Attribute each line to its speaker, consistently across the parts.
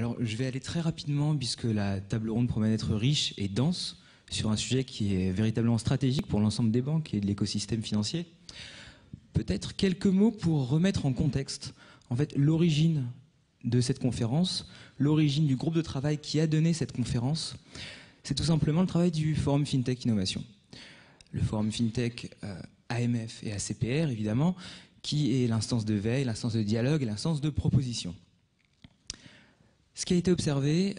Speaker 1: Alors, je vais aller très rapidement puisque la table ronde promet d'être riche et dense sur un sujet qui est véritablement stratégique pour l'ensemble des banques et de l'écosystème financier. Peut-être quelques mots pour remettre en contexte, en fait, l'origine de cette conférence, l'origine du groupe de travail qui a donné cette conférence. C'est tout simplement le travail du Forum FinTech Innovation. Le Forum FinTech AMF et ACPR, évidemment, qui est l'instance de veille, l'instance de dialogue et l'instance de proposition. Ce qui a été observé,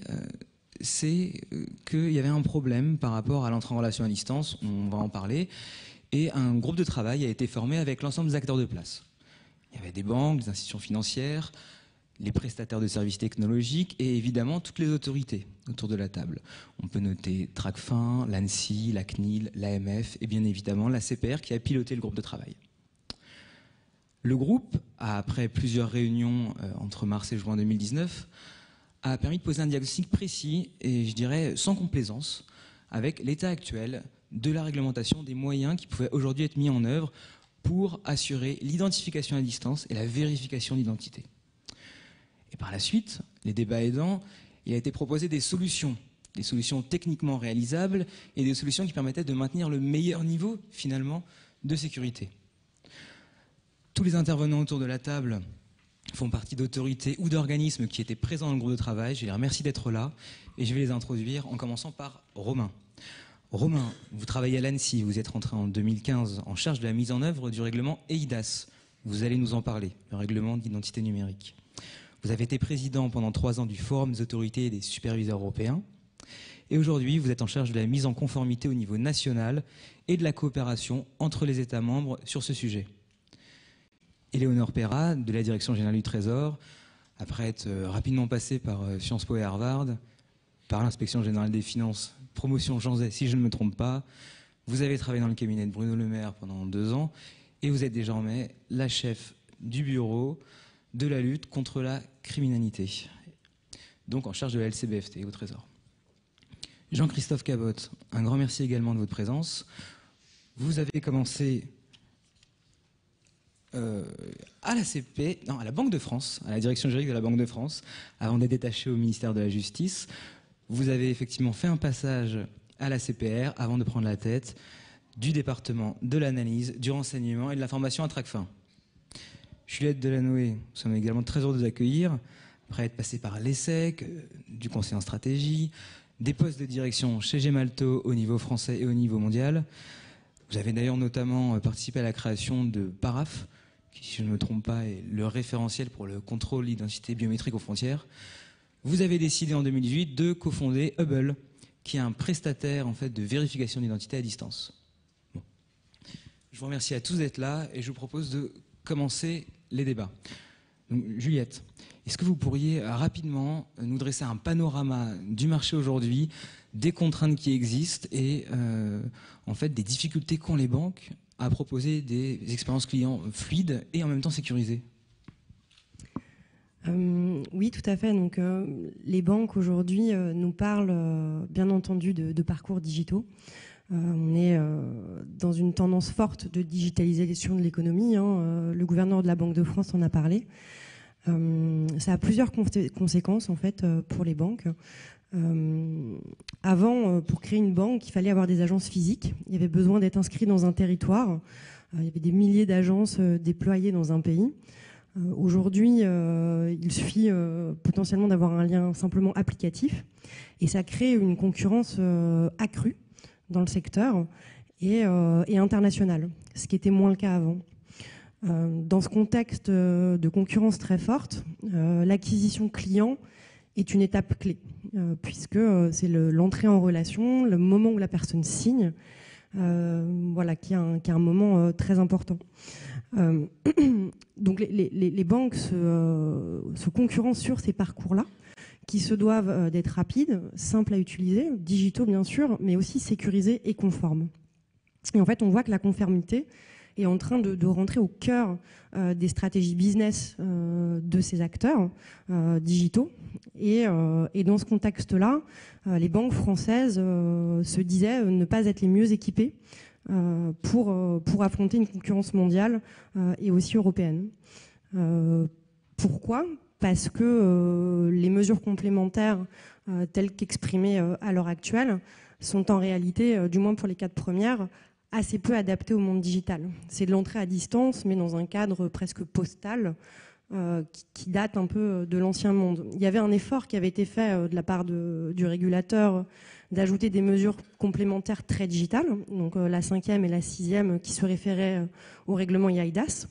Speaker 1: c'est qu'il y avait un problème par rapport à l'entrée en relation à distance, on va en parler, et un groupe de travail a été formé avec l'ensemble des acteurs de place. Il y avait des banques, des institutions financières, les prestataires de services technologiques et évidemment toutes les autorités autour de la table. On peut noter Tracfin, l'ANSSI, la CNIL, l'AMF et bien évidemment la CPR qui a piloté le groupe de travail. Le groupe, après plusieurs réunions entre mars et juin 2019, a permis de poser un diagnostic précis et je dirais sans complaisance avec l'état actuel de la réglementation des moyens qui pouvaient aujourd'hui être mis en œuvre pour assurer l'identification à distance et la vérification d'identité. Et par la suite, les débats aidant, il a été proposé des solutions techniquement réalisables et des solutions qui permettaient de maintenir le meilleur niveau finalement de sécurité. Tous les intervenants autour de la table font partie d'autorités ou d'organismes qui étaient présents dans le groupe de travail. Je les remercie d'être là et je vais les introduire en commençant par Romain. Romain, vous travaillez à l'ANSSI, vous êtes rentré en 2015 en charge de la mise en œuvre du règlement EIDAS. Vous allez nous en parler, le règlement d'identité numérique. Vous avez été président pendant 3 ans du Forum des autorités et des superviseurs européens. Et aujourd'hui, vous êtes en charge de la mise en conformité au niveau national et de la coopération entre les États membres sur ce sujet. Éléonore Perrat, de la Direction générale du Trésor, après être rapidement passée par Sciences Po et Harvard, par l'Inspection générale des finances, promotion Jean Zay, si je ne me trompe pas, vous avez travaillé dans le cabinet de Bruno Le Maire pendant 2 ans et vous êtes désormais la chef du bureau de la lutte contre la criminalité, donc en charge de la LCBFT au Trésor. Jean-Christophe Cabotte, un grand merci également de votre présence. Vous avez commencé à la Banque de France, à la direction juridique de la Banque de France, avant d'être détaché au ministère de la Justice. Vous avez effectivement fait un passage à la CPR avant de prendre la tête du département de l'analyse, du renseignement et de l'information à Tracfin. Juliette Delanoë, nous sommes également très heureux de vous accueillir, après être passé par l'ESSEC, du conseil en stratégie, des postes de direction chez Gemalto au niveau français et au niveau mondial. Vous avez d'ailleurs notamment participé à la création de Paraf, qui, si je ne me trompe pas, est le référentiel pour le contrôle d'identité biométrique aux frontières. Vous avez décidé en 2018 de cofonder Hubble, qui est un prestataire en fait, de vérification d'identité à distance. Bon. Je vous remercie à tous d'être là et je vous propose de commencer les débats. Donc, Juliette, est-ce que vous pourriez rapidement nous dresser un panorama du marché aujourd'hui, des contraintes qui existent et en fait des difficultés qu'ont les banques à proposer des expériences clients fluides et en même temps sécurisées?
Speaker 2: Oui, tout à fait. Donc, les banques aujourd'hui nous parlent bien entendu de parcours digitaux. On est dans une tendance forte de digitalisation de l'économie. Le gouverneur de la Banque de France en a parlé. Ça a plusieurs conséquences en fait pour les banques. Avant, pour créer une banque, il fallait avoir des agences physiques. Il y avait besoin d'être inscrit dans un territoire. Il y avait des milliers d'agences déployées dans un pays. Aujourd'hui, il suffit potentiellement d'avoir un lien simplement applicatif et ça crée une concurrence accrue dans le secteur et internationale, ce qui était moins le cas avant. Dans ce contexte de concurrence très forte, l'acquisition client est une étape clé, puisque c'est l'entrée en relation, le moment où la personne signe, voilà, qui est un moment très important. Donc les banques se concurrencent sur ces parcours-là, qui se doivent d'être rapides, simples à utiliser, digitaux bien sûr, mais aussi sécurisés et conformes. Et en fait, on voit que la conformité est en train de rentrer au cœur des stratégies business de ces acteurs digitaux. Et dans ce contexte-là, les banques françaises se disaient ne pas être les mieux équipées pour affronter une concurrence mondiale et aussi européenne. Pourquoi ? parce que les mesures complémentaires telles qu'exprimées à l'heure actuelle sont en réalité, du moins pour les 4 premières, assez peu adaptées au monde digital. C'est de l'entrée à distance, mais dans un cadre presque postal, qui date un peu de l'ancien monde. Il y avait un effort qui avait été fait de la part du régulateur d'ajouter des mesures complémentaires très digitales, donc la 5e et la 6e qui se référaient au règlement eIDAS,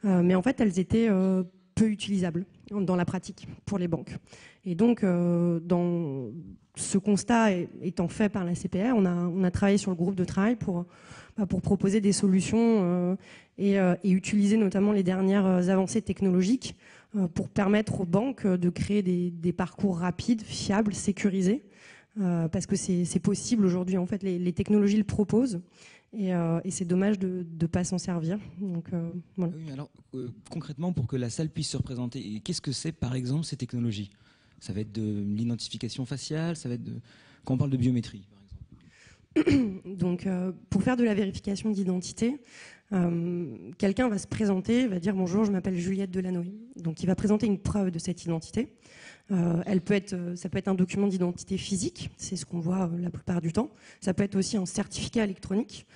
Speaker 2: mais en fait elles étaient peu utilisables dans la pratique pour les banques. Et donc, dans ce constat étant fait par la CPR, on a travaillé sur le groupe de travail pour proposer des solutions et utiliser notamment les dernières avancées technologiques pour permettre aux banques de créer des parcours rapides, fiables, sécurisés, parce que c'est possible aujourd'hui. En fait, les technologies le proposent. Et c'est dommage de ne pas s'en servir. Donc, voilà.
Speaker 1: Oui, alors, concrètement, pour que la salle puisse se représenter, qu'est-ce que c'est, par exemple, ces technologies? Ça va être de l'identification faciale, ça va être quand on parle de biométrie, par exemple.
Speaker 2: Donc, pour faire de la vérification d'identité, quelqu'un va se présenter, va dire « Bonjour, je m'appelle Juliette Delanoë ». Donc, il va présenter une preuve de cette identité. Ça peut être un document d'identité physique, c'est ce qu'on voit la plupart du temps. Ça peut être aussi un certificat électronique,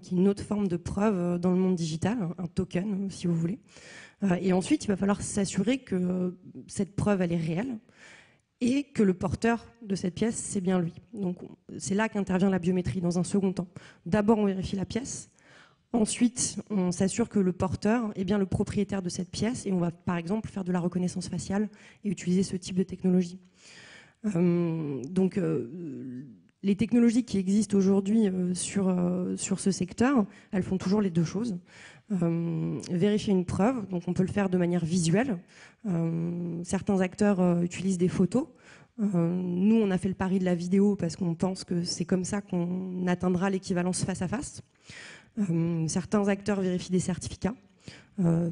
Speaker 2: qui est une autre forme de preuve dans le monde digital, un token, si vous voulez. Et ensuite, il va falloir s'assurer que cette preuve, elle est réelle et que le porteur de cette pièce, c'est bien lui. Donc, c'est là qu'intervient la biométrie dans un second temps. D'abord, on vérifie la pièce. Ensuite, on s'assure que le porteur est bien le propriétaire de cette pièce et on va par exemple faire de la reconnaissance faciale et utiliser ce type de technologie. Les technologies qui existent aujourd'hui sur ce secteur, elles font toujours les deux choses. Vérifier une preuve, donc on peut le faire de manière visuelle. Certains acteurs utilisent des photos. Nous, on a fait le pari de la vidéo parce qu'on pense que c'est comme ça qu'on atteindra l'équivalence face à face. Certains acteurs vérifient des certificats.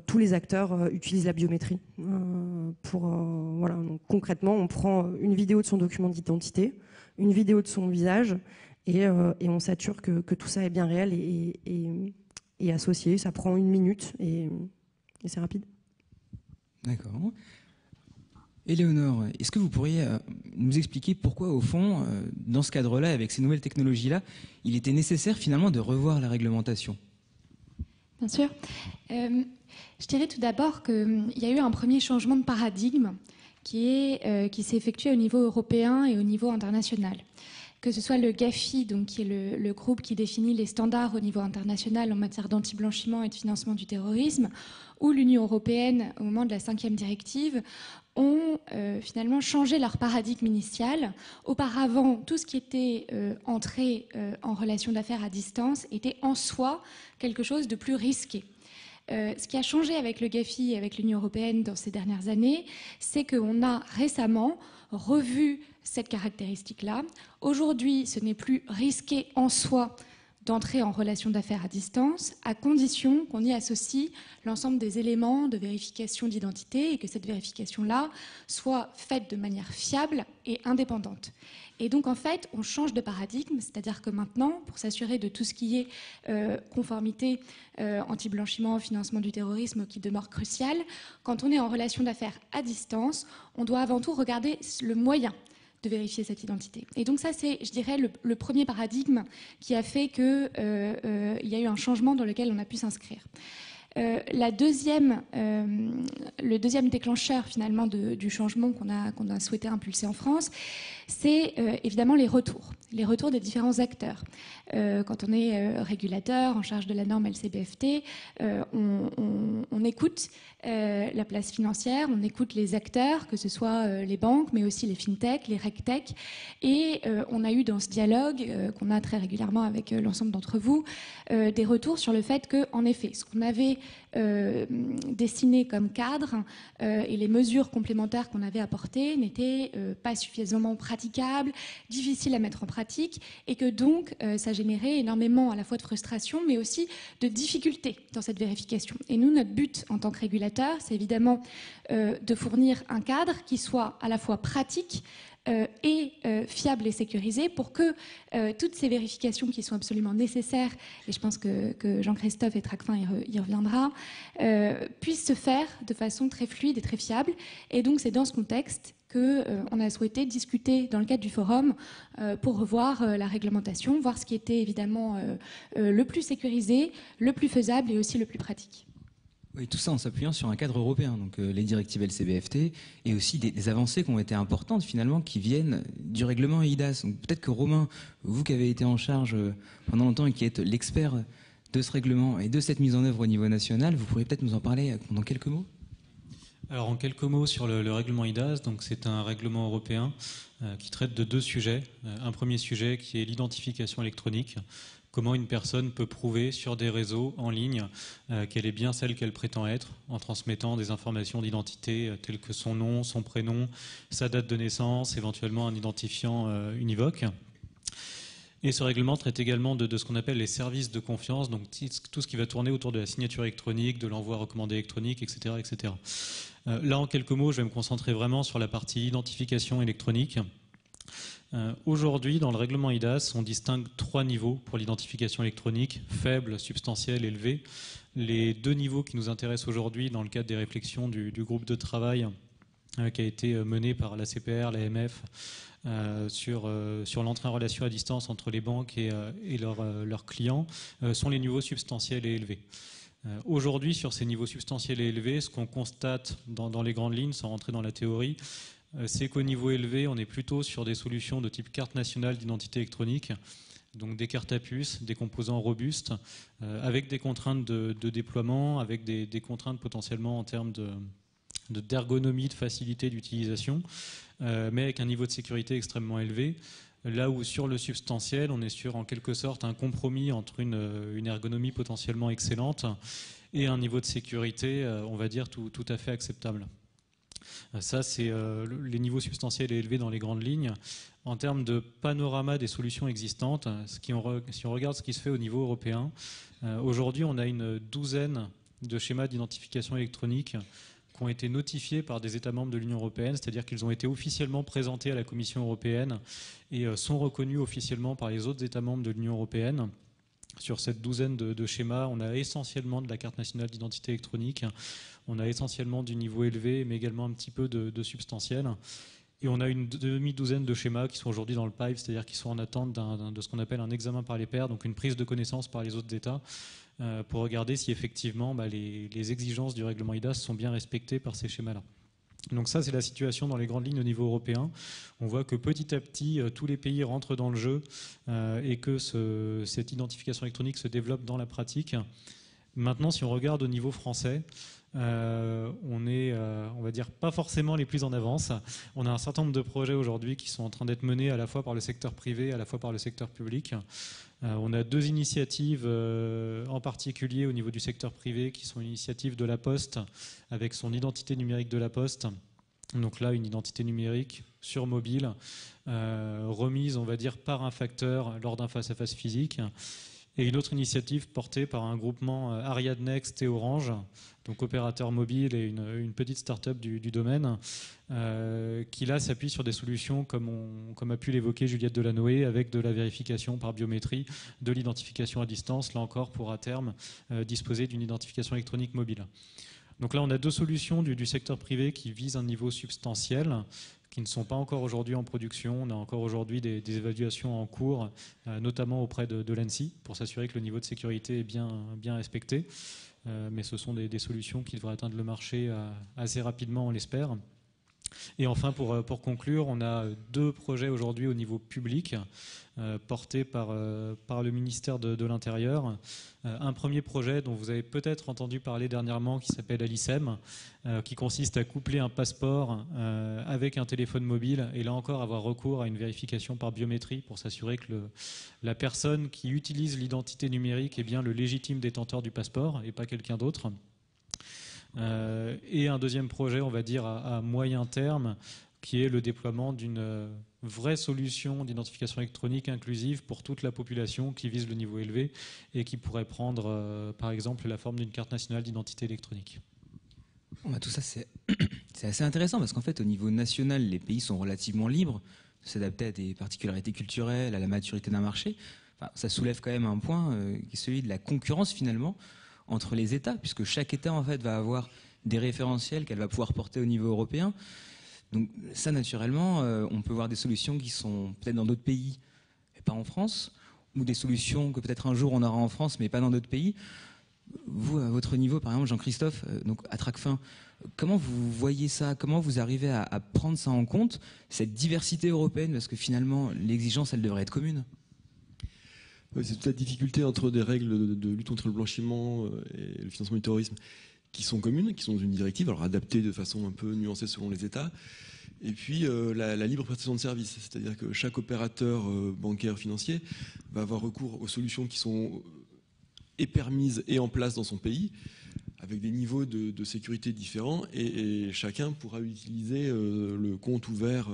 Speaker 2: Tous les acteurs utilisent la biométrie. Voilà. Donc, concrètement, on prend une vidéo de son document d'identité, une vidéo de son visage, et on s'assure que tout ça est bien réel et associé. Ça prend 1 minute et c'est rapide.
Speaker 1: D'accord. Éléonore, est-ce que vous pourriez nous expliquer pourquoi, au fond, dans ce cadre-là, avec ces nouvelles technologies-là, il était nécessaire finalement de revoir la réglementation?
Speaker 3: Bien sûr. Je dirais tout d'abord qu'il y a eu un premier changement de paradigme qui s'est effectué au niveau européen et au niveau international. Que ce soit le GAFI, donc, qui est le groupe qui définit les standards au niveau international en matière d'anti-blanchiment et de financement du terrorisme, ou l'Union européenne au moment de la 5e directive, ont finalement changé leur paradigme initial. Auparavant, tout ce qui était entré en relation d'affaires à distance était en soi quelque chose de plus risqué. Ce qui a changé avec le GAFI et avec l'Union européenne dans ces dernières années, c'est qu'on a récemment revu cette caractéristique-là. Aujourd'hui, ce n'est plus risqué en soi d'entrer en relation d'affaires à distance, à condition qu'on y associe l'ensemble des éléments de vérification d'identité et que cette vérification-là soit faite de manière fiable et indépendante. Et donc, en fait, on change de paradigme, c'est-à-dire que maintenant, pour s'assurer de tout ce qui est conformité anti-blanchiment, financement du terrorisme, qui demeure crucial, quand on est en relation d'affaires à distance, on doit avant tout regarder le moyen de vérifier cette identité. Et donc ça, c'est, je dirais, le premier paradigme qui a fait qu'il y a eu un changement dans lequel on a pu s'inscrire. Le deuxième déclencheur finalement du changement qu'on a souhaité impulser en France, c'est évidemment les retours des différents acteurs. Quand on est régulateur en charge de la norme LCBFT, on écoute la place financière, on écoute les acteurs, que ce soit les banques, mais aussi les fintech, les regtech, et on a eu dans ce dialogue qu'on a très régulièrement avec l'ensemble d'entre vous, des retours sur le fait que, en effet, ce qu'on avait dessiné comme cadre et les mesures complémentaires qu'on avait apportées n'étaient pas suffisamment praticables, difficiles à mettre en pratique, et que donc ça générait énormément à la fois de frustration, mais aussi de difficultés dans cette vérification. Et nous, notre but en tant que régulateur, c'est évidemment de fournir un cadre qui soit à la fois pratique, et fiable et sécurisé pour que toutes ces vérifications qui sont absolument nécessaires, et je pense que Jean-Christophe et Tracfin y reviendra, puissent se faire de façon très fluide et très fiable. Et donc c'est dans ce contexte qu'on a souhaité discuter dans le cadre du forum pour revoir la réglementation, voir ce qui était évidemment le plus sécurisé, le plus faisable et aussi le plus pratique.
Speaker 1: Oui, tout ça en s'appuyant sur un cadre européen, donc les directives LCBFT, et aussi des avancées qui ont été importantes finalement, qui viennent du règlement EIDAS. Donc peut-être que Romain, vous qui avez été en charge pendant longtemps et qui êtes l'expert de ce règlement et de cette mise en œuvre au niveau national, vous pourriez peut-être nous en parler dans quelques mots ?
Speaker 4: Alors en quelques mots sur le règlement EIDAS, donc c'est un règlement européen qui traite de deux sujets. Un premier sujet qui est l'identification électronique. Comment une personne peut prouver sur des réseaux en ligne qu'elle est bien celle qu'elle prétend être en transmettant des informations d'identité telles que son nom, son prénom, sa date de naissance, éventuellement un identifiant univoque. Et ce règlement traite également de ce qu'on appelle les services de confiance, donc tout ce qui va tourner autour de la signature électronique, de l'envoi recommandé électronique, etc. etc. Là, en quelques mots, je vais me concentrer vraiment sur la partie identification électronique. Aujourd'hui, dans le règlement EIDAS, on distingue 3 niveaux pour l'identification électronique, faible, substantielle, élevée. Les 2 niveaux qui nous intéressent aujourd'hui dans le cadre des réflexions du groupe de travail qui a été mené par la CPR, l'AMF, sur l'entrée en relation à distance entre les banques et leurs clients, sont les niveaux substantiels et élevés. Aujourd'hui, sur ces niveaux substantiels et élevés, ce qu'on constate dans les grandes lignes, sans rentrer dans la théorie, c'est qu'au niveau élevé, on est plutôt sur des solutions de type carte nationale d'identité électronique, donc des cartes à puce, des composants robustes, avec des contraintes de déploiement, avec des contraintes potentiellement en termes d'ergonomie, de facilité d'utilisation, mais avec un niveau de sécurité extrêmement élevé. Là où sur le substantiel, on est sur en quelque sorte un compromis entre une ergonomie potentiellement excellente et un niveau de sécurité, on va dire, tout à fait acceptable. Ça, c'est les niveaux substantiels et élevés dans les grandes lignes. En termes de panorama des solutions existantes, si on regarde ce qui se fait au niveau européen, aujourd'hui, on a une douzaine de schémas d'identification électronique qui ont été notifiés par des États membres de l'Union européenne, c'est-à-dire qu'ils ont été officiellement présentés à la Commission européenne et sont reconnus officiellement par les autres États membres de l'Union européenne. Sur cette douzaine de schémas, on a essentiellement de la carte nationale d'identité électronique, on a essentiellement du niveau élevé, mais également un petit peu de substantiel. Et on a une demi-douzaine de schémas qui sont aujourd'hui dans le pipe, c'est-à-dire qui sont en attente de ce qu'on appelle un examen par les pairs, donc une prise de connaissance par les autres États, pour regarder si effectivement les exigences du règlement EIDAS sont bien respectées par ces schémas-là. Donc ça, c'est la situation dans les grandes lignes au niveau européen. On voit que petit à petit, tous les pays rentrent dans le jeu et que cette identification électronique se développe dans la pratique. Maintenant, si on regarde au niveau français, on est, on va dire, pas forcément les plus en avance. On a un certain nombre de projets aujourd'hui qui sont en train d'être menés à la fois par le secteur privé, à la fois par le secteur public. On a 2 initiatives en particulier au niveau du secteur privé qui sont une initiative de la Poste avec son identité numérique de la Poste. Donc là, une identité numérique sur mobile remise, on va dire, par un facteur lors d'un face-à-face physique. Et une autre initiative portée par un groupement Ariad Next et Orange, donc opérateur mobile et une petite start-up du domaine, qui là s'appuie sur des solutions comme a pu l'évoquer Juliette Delanoë, avec de la vérification par biométrie, de l'identification à distance, là encore pour à terme disposer d'une identification électronique mobile. Donc là on a 2 solutions du secteur privé qui visent un niveau substantiel, qui ne sont pas encore aujourd'hui en production. On a encore aujourd'hui des évaluations en cours, notamment auprès de l'ANSSI, pour s'assurer que le niveau de sécurité est bien respecté. Mais ce sont des solutions qui devraient atteindre le marché assez rapidement, on l'espère. Et enfin, pour conclure, on a 2 projets aujourd'hui au niveau public, portés par le ministère de l'Intérieur. Un premier projet dont vous avez peut-être entendu parler dernièrement, qui s'appelle Alicem, qui consiste à coupler un passeport avec un téléphone mobile, et là encore avoir recours à une vérification par biométrie pour s'assurer que la personne qui utilise l'identité numérique est bien le légitime détenteur du passeport et pas quelqu'un d'autre. Et un deuxième projet, on va dire, à moyen terme, qui est le déploiement d'une vraie solution d'identification électronique inclusive pour toute la population qui vise le niveau élevé et qui pourrait prendre, par exemple, la forme d'une carte nationale d'identité électronique.
Speaker 1: Tout ça, C'est assez intéressant parce qu'en fait, au niveau national, les pays sont relativement libres de s'adapter à des particularités culturelles, à la maturité d'un marché. Enfin, ça soulève quand même un point qui est celui de la concurrence finalement entre les États, puisque chaque État en fait va avoir des référentiels qu'elle va pouvoir porter au niveau européen. Donc ça, naturellement, on peut voir des solutions qui sont peut-être dans d'autres pays, mais pas en France, ou des solutions que peut-être un jour on aura en France, mais pas dans d'autres pays. Vous, à votre niveau, par exemple, Jean-Christophe, donc à Tracfin, comment vous voyez ça? Comment vous arrivez à prendre ça en compte, cette diversité européenne? Parce que finalement, l'exigence, elle devrait être commune.
Speaker 5: Oui, c'est toute la difficulté entre des règles de lutte contre le blanchiment et le financement du terrorisme qui sont communes, qui sont dans une directive, alors adaptées de façon un peu nuancée selon les États, et puis la libre prestation de services, c'est-à-dire que chaque opérateur bancaire financier va avoir recours aux solutions qui sont et permises et en place dans son pays, avec des niveaux de sécurité différents, et chacun pourra utiliser le compte ouvert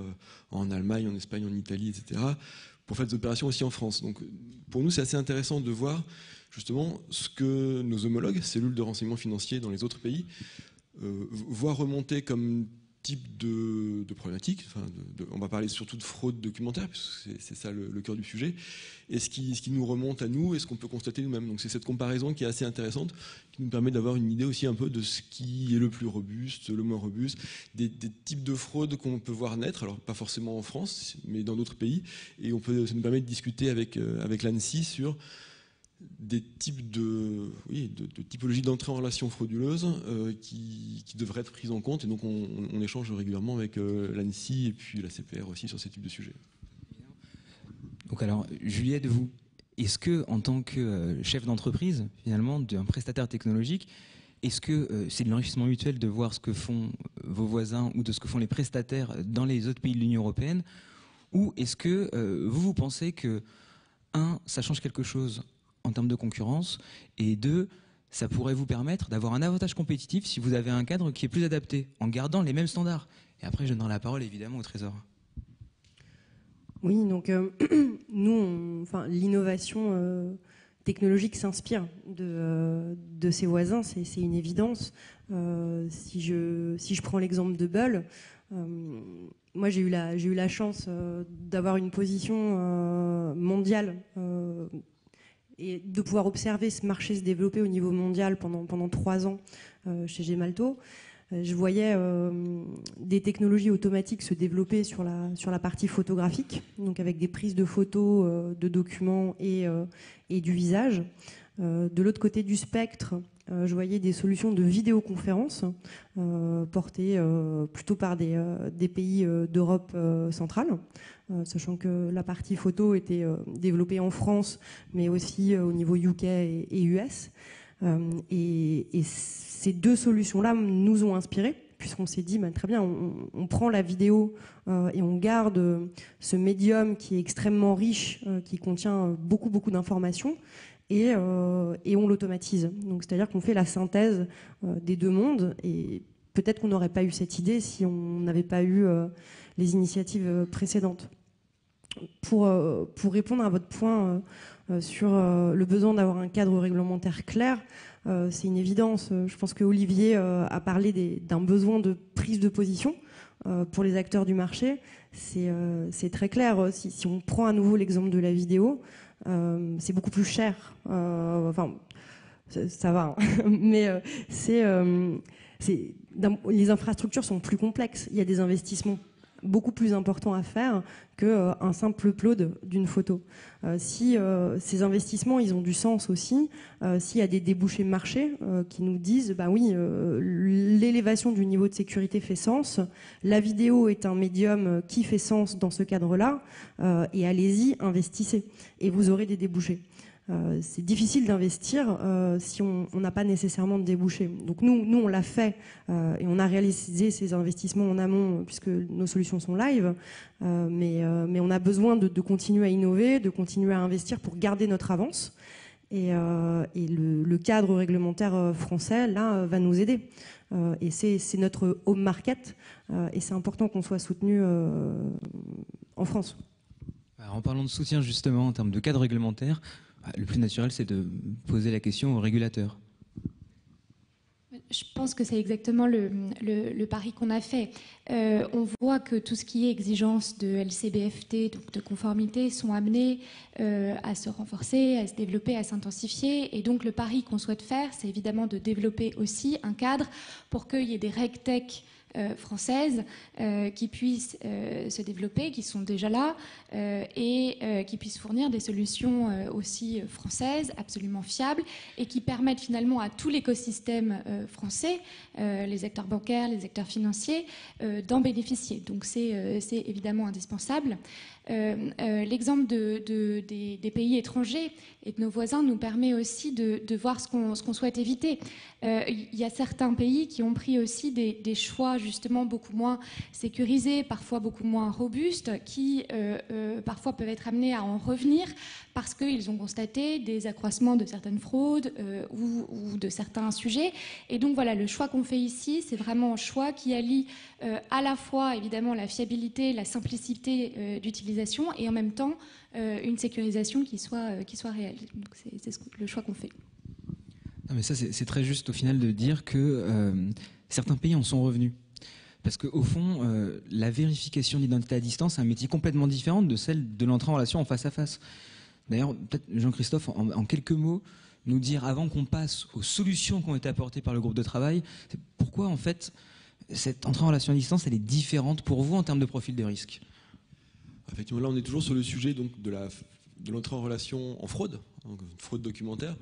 Speaker 5: en Allemagne, en Espagne, en Italie, etc., pour faire des opérations aussi en France. Donc pour nous, c'est assez intéressant de voir justement ce que nos homologues, cellules de renseignement financier dans les autres pays, voient remonter comme type de problématique. Enfin, on va parler surtout de fraude documentaire, puisque c'est ça le cœur du sujet, et ce qui nous remonte à nous et ce qu'on peut constater nous-mêmes. Donc c'est cette comparaison qui est assez intéressante, qui nous permet d'avoir une idée aussi un peu de ce qui est le plus robuste, le moins robuste, des types de fraudes qu'on peut voir naître, alors pas forcément en France, mais dans d'autres pays, et ça nous permet de discuter avec l'ANSSI sur des types de typologies d'entrée en relation frauduleuse qui devraient être prises en compte, et donc on échange régulièrement avec l'ANSSI et puis la CPR aussi sur ces types de sujets.
Speaker 1: Donc alors, Juliette, vous, est-ce que en tant que chef d'entreprise, finalement, d'un prestataire technologique, est-ce que c'est de l'enrichissement mutuel de voir ce que font vos voisins ou de ce que font les prestataires dans les autres pays de l'Union européenne, ou est-ce que vous pensez que, ça change quelque chose en termes de concurrence, et 2, ça pourrait vous permettre d'avoir un avantage compétitif si vous avez un cadre qui est plus adapté, en gardant les mêmes standards? Et après, je donne la parole évidemment au Trésor.
Speaker 2: Oui, donc nous, l'innovation technologique s'inspire de ses voisins, c'est une évidence. Si je prends l'exemple de Bull, moi j'ai eu la chance d'avoir une position mondiale et de pouvoir observer ce marché se développer au niveau mondial pendant 3 ans chez Gemalto. Je voyais des technologies automatiques se développer sur la partie photographique, donc avec des prises de photos, de documents et du visage. De l'autre côté du spectre, je voyais des solutions de vidéoconférence portées plutôt par des pays d'Europe centrale, sachant que la partie photo était développée en France, mais aussi au niveau UK et US. Et ces 2 solutions-là nous ont inspirés, puisqu'on s'est dit, très bien, on prend la vidéo et on garde ce médium qui est extrêmement riche, qui contient beaucoup d'informations, et on l'automatise. Donc, c'est-à-dire qu'on fait la synthèse des 2 mondes, et peut-être qu'on n'aurait pas eu cette idée si on n'avait pas eu les initiatives précédentes. Pour répondre à votre point sur le besoin d'avoir un cadre réglementaire clair, c'est une évidence. Je pense que Olivier a parlé d'un besoin de prise de position pour les acteurs du marché. C'est très clair. Si on prend à nouveau l'exemple de la vidéo, c'est beaucoup plus cher. Ça va, hein. Mais les infrastructures sont plus complexes. Il y a des investissements beaucoup plus important à faire qu'un simple upload d'une photo. Si ces investissements, ils ont du sens aussi, s'il y a des débouchés marché qui nous disent, oui, l'élévation du niveau de sécurité fait sens, la vidéo est un médium qui fait sens dans ce cadre-là, et allez-y, investissez, et vous aurez des débouchés. C'est difficile d'investir si on n'a pas nécessairement de débouchés. Donc nous on l'a fait et on a réalisé ces investissements en amont puisque nos solutions sont live, mais on a besoin de continuer à innover, de continuer à investir pour garder notre avance. Et le cadre réglementaire français, là, va nous aider. Et c'est notre home market, et c'est important qu'on soit soutenu en France.
Speaker 1: Alors, en parlant de soutien justement en termes de cadre réglementaire, le plus naturel, c'est de poser la question aux régulateurs.
Speaker 3: Je pense que c'est exactement le pari qu'on a fait. On voit que tout ce qui est exigence de LCBFT, donc de conformité, sont amenés à se renforcer, à se développer, à s'intensifier. Et donc le pari qu'on souhaite faire, c'est évidemment de développer aussi un cadre pour qu'il y ait des RegTech françaises qui puissent se développer, qui sont déjà là, et qui puissent fournir des solutions aussi françaises, absolument fiables, et qui permettent finalement à tout l'écosystème français, les acteurs bancaires, les acteurs financiers, d'en bénéficier. Donc c'est évidemment indispensable. L'exemple des pays étrangers et de nos voisins nous permet aussi de voir ce qu'on souhaite éviter. Il y a certains pays qui ont pris aussi des choix justement beaucoup moins sécurisés, parfois beaucoup moins robustes, qui parfois peuvent être amenés à en revenir parce qu'ils ont constaté des accroissements de certaines fraudes ou de certains sujets. Et donc voilà, le choix qu'on fait ici, c'est vraiment un choix qui allie à la fois évidemment la fiabilité, la simplicité d'utilisation et en même temps une sécurisation qui soit réelle. Donc c'est le choix qu'on fait.
Speaker 1: Non, mais ça, c'est très juste au final de dire que certains pays en sont revenus. Parce qu'au fond, la vérification d'identité à distance est un métier complètement différent de celle de l'entrée en relation en face à face. D'ailleurs, peut-être Jean-Christophe, en quelques mots, nous dire, avant qu'on passe aux solutions qui ont été apportées par le groupe de travail, pourquoi en fait cette entrée en relation à distance, elle est différente pour vous en termes de profil de risque?
Speaker 5: Effectivement, là on est toujours sur le sujet donc, de l'entrée en relation en fraude, donc fraude documentaire.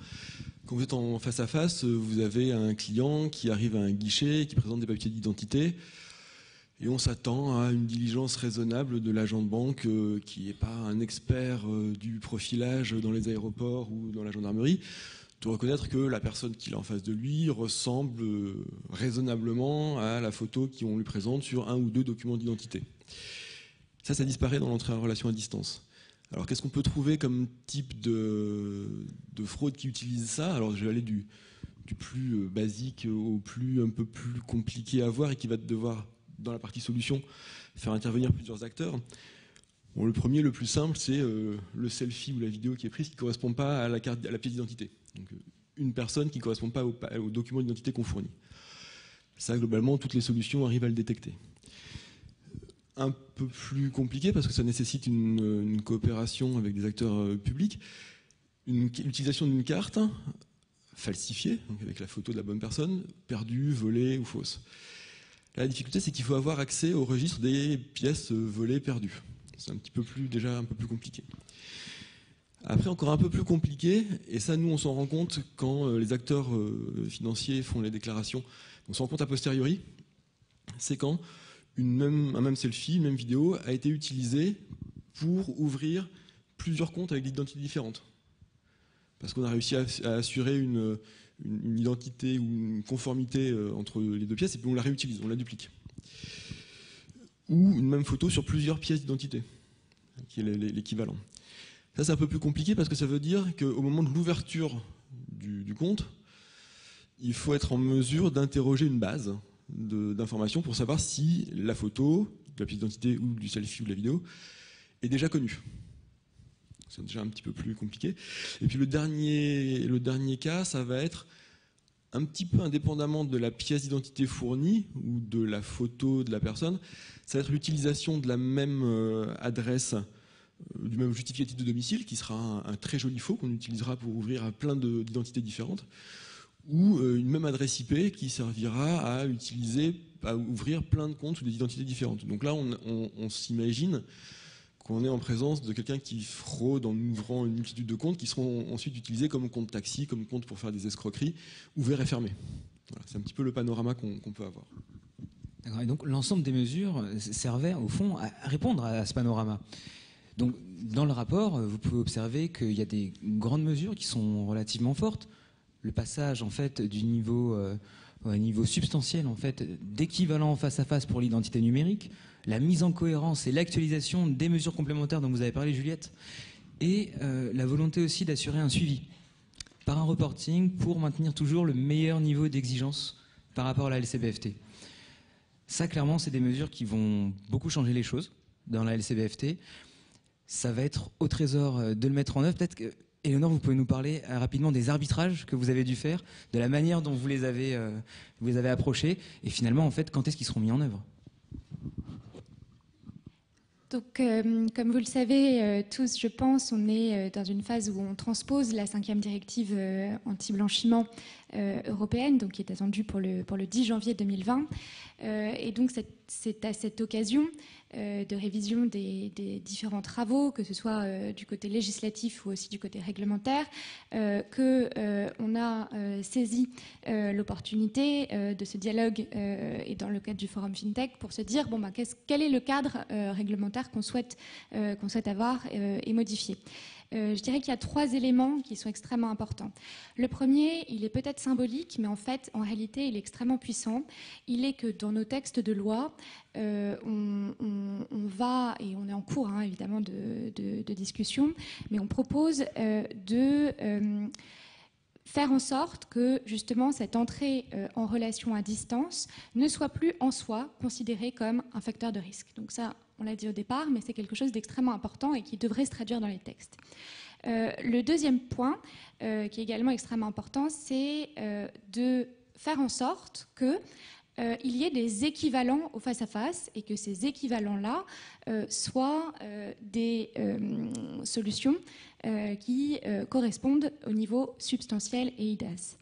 Speaker 5: Quand vous êtes en face à face, vous avez un client qui arrive à un guichet, qui présente des papiers d'identité, et on s'attend à une diligence raisonnable de l'agent de banque qui n'est pas un expert du profilage dans les aéroports ou dans la gendarmerie, de reconnaître que la personne qu'il a en face de lui ressemble raisonnablement à la photo qu'on lui présente sur un ou deux documents d'identité. Ça disparaît dans l'entrée en relation à distance. Alors qu'est-ce qu'on peut trouver comme type de fraude qui utilise ça? Alors je vais aller du plus basique au plus un peu plus compliqué à voir et qui va devoir, dans la partie solution, faire intervenir plusieurs acteurs. Bon, le premier, le plus simple, c'est le selfie ou la vidéo qui est prise qui ne correspond pas à la pièce d'identité. Donc une personne qui ne correspond pas au document d'identité qu'on fournit. Ça, globalement, toutes les solutions arrivent à le détecter. Un peu plus compliqué parce que ça nécessite une coopération avec des acteurs publics, l'utilisation d'une carte falsifiée, donc avec la photo de la bonne personne, perdue, volée ou fausse. Là, la difficulté, c'est qu'il faut avoir accès au registre des pièces volées, perdues. C'est déjà un peu plus compliqué. Après, encore un peu plus compliqué, et ça, nous, on s'en rend compte quand les acteurs financiers font les déclarations. On s'en rend compte a posteriori, c'est quand un même selfie, une même vidéo a été utilisée pour ouvrir plusieurs comptes avec des identités différentes. Parce qu'on a réussi à assurer une identité ou une conformité entre les deux pièces et puis on la réutilise, on la duplique. Ou une même photo sur plusieurs pièces d'identité, qui est l'équivalent. Ça, c'est un peu plus compliqué parce que ça veut dire qu'au moment de l'ouverture du compte, il faut être en mesure d'interroger une base d'informations pour savoir si la photo, de la pièce d'identité ou du selfie ou de la vidéo est déjà connue. C'est déjà un petit peu plus compliqué. Et puis le dernier cas, ça va être un petit peu indépendamment de la pièce d'identité fournie ou de la photo de la personne, ça va être l'utilisation de la même adresse, du même justificatif de domicile, qui sera un très joli faux qu'on utilisera pour ouvrir plein d'identités différentes, ou une même adresse IP qui servira à ouvrir plein de comptes sous des identités différentes. Donc là, on s'imagine qu'on est en présence de quelqu'un qui fraude en ouvrant une multitude de comptes qui seront ensuite utilisés comme compte taxi, comme compte pour faire des escroqueries, ouverts et fermés. Voilà, c'est un petit peu le panorama qu'on peut avoir.
Speaker 1: D'accord, et donc l'ensemble des mesures servait au fond à répondre à ce panorama. Donc dans le rapport, vous pouvez observer qu'il y a des grandes mesures qui sont relativement fortes. Le passage en fait du niveau au niveau substantiel en fait d'équivalent face à face pour l'identité numérique, la mise en cohérence et l'actualisation des mesures complémentaires dont vous avez parlé, Juliette, et la volonté aussi d'assurer un suivi par un reporting pour maintenir toujours le meilleur niveau d'exigence par rapport à la LCBFT. Ça, clairement, c'est des mesures qui vont beaucoup changer les choses dans la LCBFT. Ça va être au Trésor de le mettre en œuvre. Peut-être que Éléonore, vous pouvez nous parler rapidement des arbitrages que vous avez dû faire, de la manière dont vous les avez approchés, et finalement, en fait, quand est-ce qu'ils seront mis en œuvre?
Speaker 3: Donc, comme vous le savez tous, je pense, on est dans une phase où on transpose la 5e directive anti-blanchiment européenne, donc qui est attendue pour le 10 janvier 2020. Et donc, c'est à cette occasion de révision des différents travaux, que ce soit du côté législatif ou aussi du côté réglementaire, qu'on a saisi l'opportunité de ce dialogue et dans le cadre du Forum FinTech pour se dire bon, quel est le cadre réglementaire qu'on souhaite avoir et modifier. Je dirais qu'il y a 3 éléments qui sont extrêmement importants. Le premier, il est peut-être symbolique, mais en réalité, il est extrêmement puissant. Il est que dans nos textes de loi, on va, et on est en cours évidemment de discussion, mais on propose de faire en sorte que justement cette entrée en relation à distance ne soit plus en soi considérée comme un facteur de risque. Donc ça, on l'a dit au départ, mais c'est quelque chose d'extrêmement important et qui devrait se traduire dans les textes. Le deuxième point, qui est également extrêmement important, c'est de faire en sorte qu'il y ait des équivalents au face-à-face et que ces équivalents-là soient des solutions qui correspondent au niveau substantiel et IDAS.